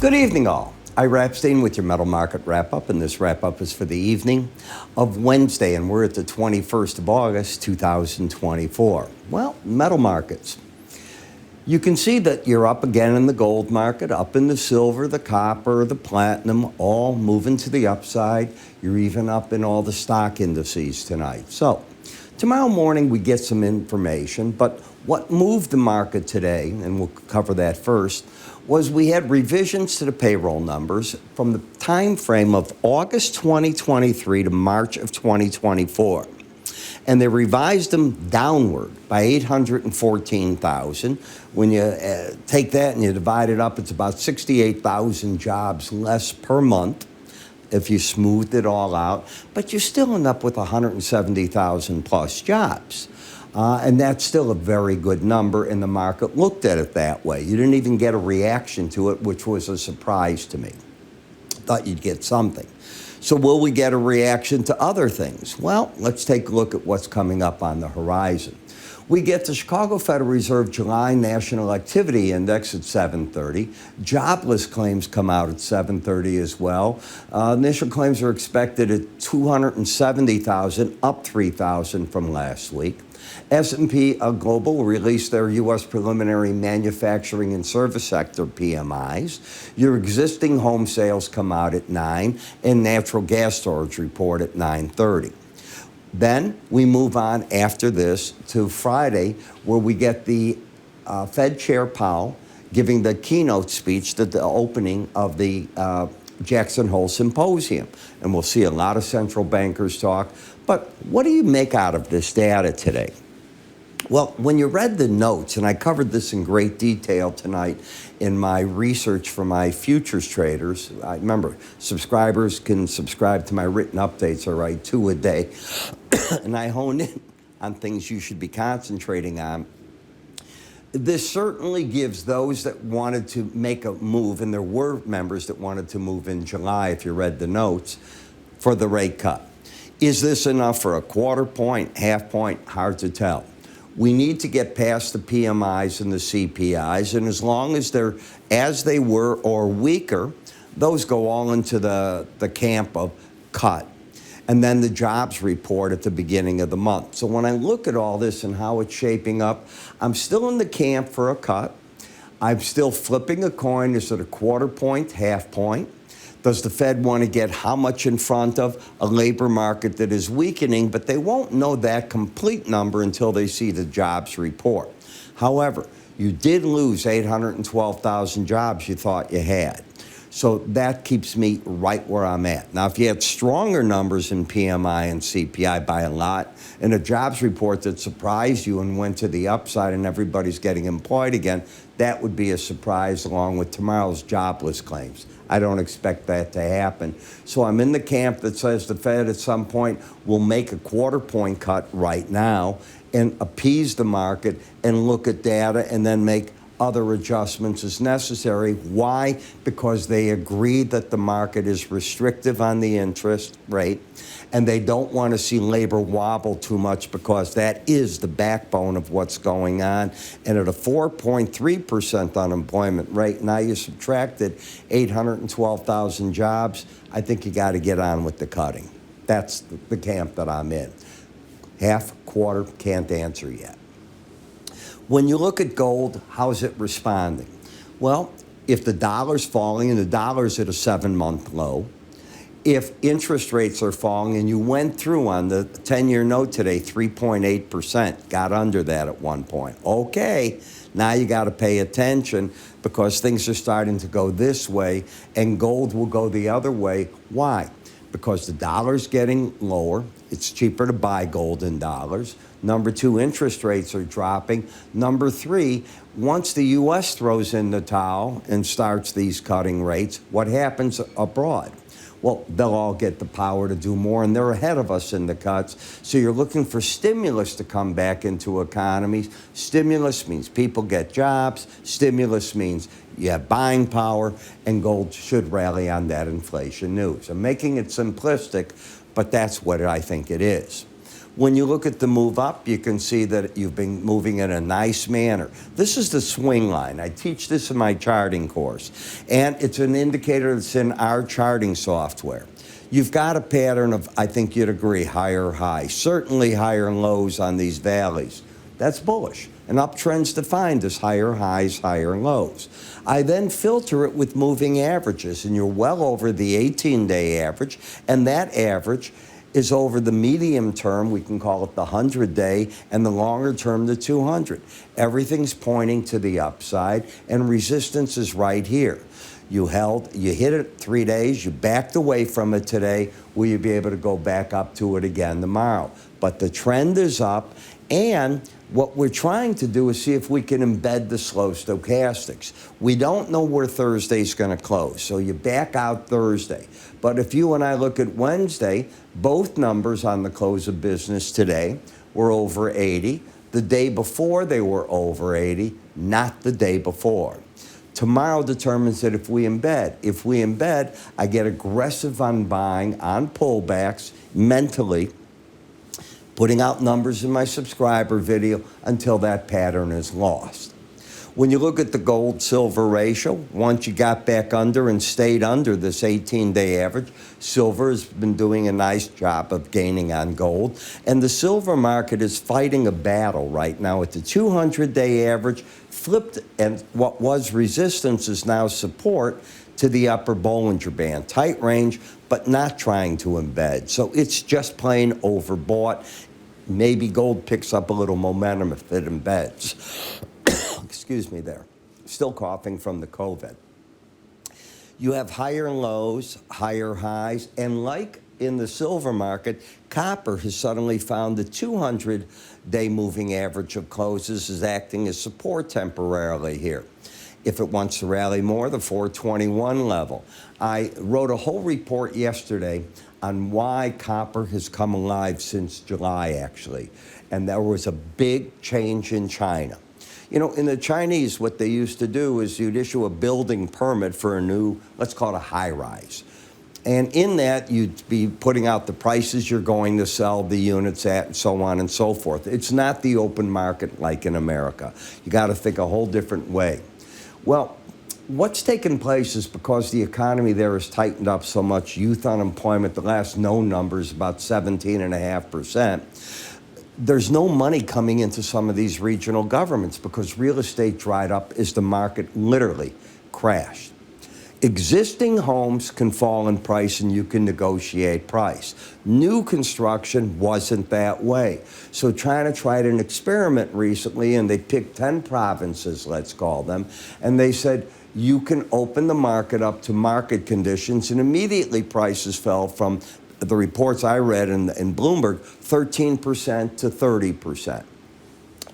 Good evening, all. Ira Epstein with your metal market wrap-up, and this wrap-up is for the evening of Wednesday, and we're at the 21st of August, 2024. Well, metal markets. You can see that you're up again in the gold market, up in the silver, the copper, the platinum, all moving to the upside. You're even up in all the stock indices tonight. So, tomorrow morning we get some information, but what moved the market today, and we'll cover that first, was we had revisions to the payroll numbers from the time frame of August 2023 to March of 2024. And they revised them downward by 814,000. When you take that and you divide it up, it's about 68,000 jobs less per month if you smoothed it all out. But you still end up with 170,000 plus jobs. And that's still a very good number, and the market looked at it that way. You didn't even get a reaction to it, which was a surprise to me. Thought you'd get something. So will we get a reaction to other things? Well, let's take a look at what's coming up on the horizon. We get the Chicago Federal Reserve July National Activity Index at 7:30. Jobless claims come out at 7:30 as well. Initial claims are expected at 270,000, up 3,000 from last week. S&P Global released their U.S. preliminary manufacturing and service sector PMIs. Your existing home sales come out at 9, and natural gas storage report at 9:30. Then we move on after this to Friday, where we get the Fed Chair Powell giving the keynote speech at the opening of the Jackson Hole Symposium. And we'll see a lot of central bankers talk. But what do you make out of this data today? Well, when you read the notes, and I covered this in great detail tonight in my research for my futures traders. Remember, subscribers can subscribe to my written updates. I write 2 a day. And I hone in on things you should be concentrating on. This certainly gives those that wanted to make a move, and there were members that wanted to move in July, if you read the notes, for the rate cut. Is this enough for a quarter point, half point? Hard to tell. We need to get past the PMIs and the CPIs, and as long as they're as they were or weaker, those go all into the camp of cut. And then the jobs report at the beginning of the month. So when I look at all this and how it's shaping up, I'm still in the camp for a cut. I'm still flipping a coin. Is it a quarter point, half point? Does the Fed want to get how much in front of a labor market that is weakening? But they won't know that complete number until they see the jobs report. However, you did lose 812,000 jobs you thought you had. So that keeps me right where I'm at. Now, if you had stronger numbers in PMI and CPI by a lot, and a jobs report that surprised you and went to the upside and everybody's getting employed again, that would be a surprise along with tomorrow's jobless claims. I don't expect that to happen. So I'm in the camp that says the Fed at some point will make a quarter point cut right now and appease the market and look at data and then make other adjustments as necessary. Why? Because they agreed that the market is restrictive on the interest rate, and they don't want to see labor wobble too much because that is the backbone of what's going on. And at a 4.3% unemployment rate, now you subtracted 812,000 jobs, I think you got to get on with the cutting. That's the camp that I'm in. Half, quarter, can't answer yet. When you look at gold, how's it responding? Well, if the dollar's falling, and the dollar's at a 7-month low, if interest rates are falling, and you went through on the 10-year note today, 3.8%, got under that at one point. Okay, now you got to pay attention because things are starting to go this way, and gold will go the other way. Why? Because the dollar's getting lower. It's cheaper to buy gold in dollars. Number 2, interest rates are dropping. Number 3, once the U.S. throws in the towel and starts these cutting rates, what happens abroad? Well, they'll all get the power to do more, and they're ahead of us in the cuts. So you're looking for stimulus to come back into economies. Stimulus means people get jobs. Stimulus means you have buying power, and gold should rally on that inflation news. I'm making it simplistic, but that's what I think it is. When you look at the move up, you can see that you've been moving in a nice manner. This is the swing line. I teach this in my charting course, and it's an indicator that's in our charting software. You've got a pattern of, I think you'd agree, higher highs, certainly higher lows on these valleys. That's bullish. An uptrend's defined as higher highs, higher lows. I then filter it with moving averages, and you're well over the 18-day average, and that average is over the medium term, we can call it the 100-day, and the longer term, the 200. Everything's pointing to the upside, and resistance is right here. You hit it 3 days, you backed away from it today. Will you be able to go back up to it again tomorrow? But the trend is up, and what we're trying to do is see if we can embed the slow stochastics. We don't know where Thursday's going to close, so you back out Thursday. But if you and I look at Wednesday, both numbers on the close of business today were over 80. The day before they were over 80, not the day before. Tomorrow determines that if we embed. If we embed, I get aggressive on buying, on pullbacks, mentally, putting out numbers in my subscriber video until that pattern is lost. When you look at the gold-silver ratio, once you got back under and stayed under this 18-day average, silver has been doing a nice job of gaining on gold. And the silver market is fighting a battle right now at the 200-day average, flipped, and what was resistance is now support to the upper Bollinger Band. Tight range, but not trying to embed. So it's just plain overbought. Maybe gold picks up a little momentum if it embeds. Excuse me there. Still coughing from the COVID. You have higher lows, higher highs, and like in the silver market, copper has suddenly found the 200-day moving average of closes is acting as support temporarily here. If it wants to rally more, the 421 level. I wrote a whole report yesterday on why copper has come alive since July, actually. And there was a big change in China. You know, in the Chinese, what they used to do is you'd issue a building permit for a new, let's call it a high-rise. And in that, you'd be putting out the prices you're going to sell the units at and so on and so forth. It's not the open market like in America. You got to think a whole different way. Well, what's taken place is because the economy there has tightened up so much, youth unemployment, the last known number is about 17.5%. There's no money coming into some of these regional governments because real estate dried up as the market literally crashed. Existing homes can fall in price and you can negotiate price. New construction wasn't that way. So China tried an experiment recently and they picked 10 provinces, let's call them, and they said, you can open the market up to market conditions, and immediately prices fell from the reports I read in Bloomberg, 13% to 30%.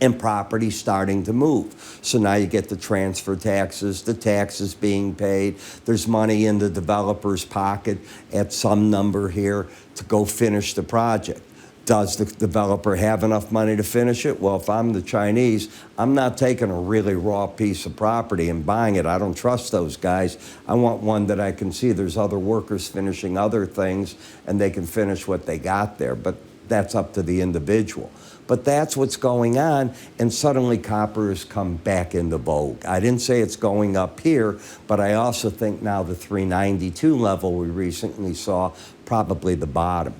And property starting to move. So now you get the transfer taxes, the taxes being paid. There's money in the developer's pocket at some number here to go finish the project. Does the developer have enough money to finish it? Well, if I'm the Chinese, I'm not taking a really raw piece of property and buying it. I don't trust those guys. I want one that I can see there's other workers finishing other things and they can finish what they got there. But that's up to the individual. But that's what's going on, and suddenly copper has come back into vogue. I didn't say it's going up here, but I also think now the 392 level we recently saw, probably the bottom.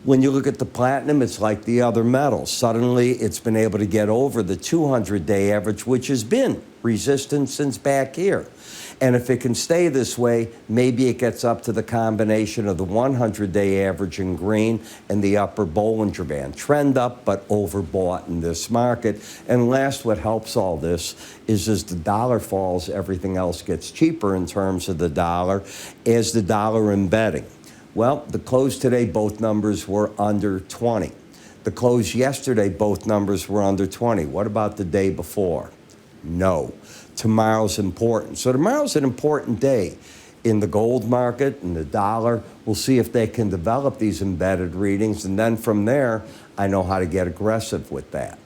When you look at the platinum, it's like the other metals. Suddenly, it's been able to get over the 200-day average, which has been resistant since back here. And if it can stay this way, maybe it gets up to the combination of the 100-day average in green and the upper Bollinger Band. Trend up, but overbought in this market. And last, what helps all this is as the dollar falls, everything else gets cheaper in terms of the dollar, as the dollar embedding. Well, the close today, both numbers were under 20. The close yesterday, both numbers were under 20. What about the day before? No. Tomorrow's important. So tomorrow's an important day in the gold market and the dollar. We'll see if they can develop these embedded readings, and then from there, I know how to get aggressive with that.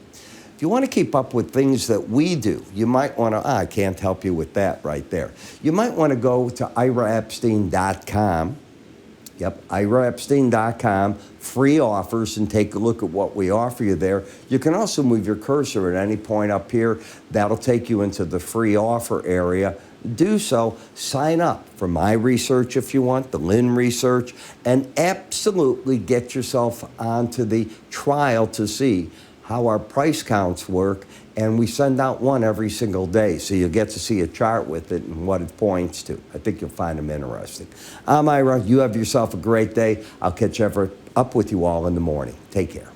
If you want to keep up with things that we do, you might want to, I can't help you with that right there. You might want to go to iraepstein.com. Yep, IraEpstein.com, free offers, and take a look at what we offer you there. You can also move your cursor at any point up here. That'll take you into the free offer area. Do so, sign up for my research if you want, the Linn research, and absolutely get yourself onto the trial to see how our price counts work, and we send out one every single day, so you'll get to see a chart with it and what it points to. I think you'll find them interesting. I'm Ira. You have yourself a great day. I'll catch up with you all in the morning. Take care.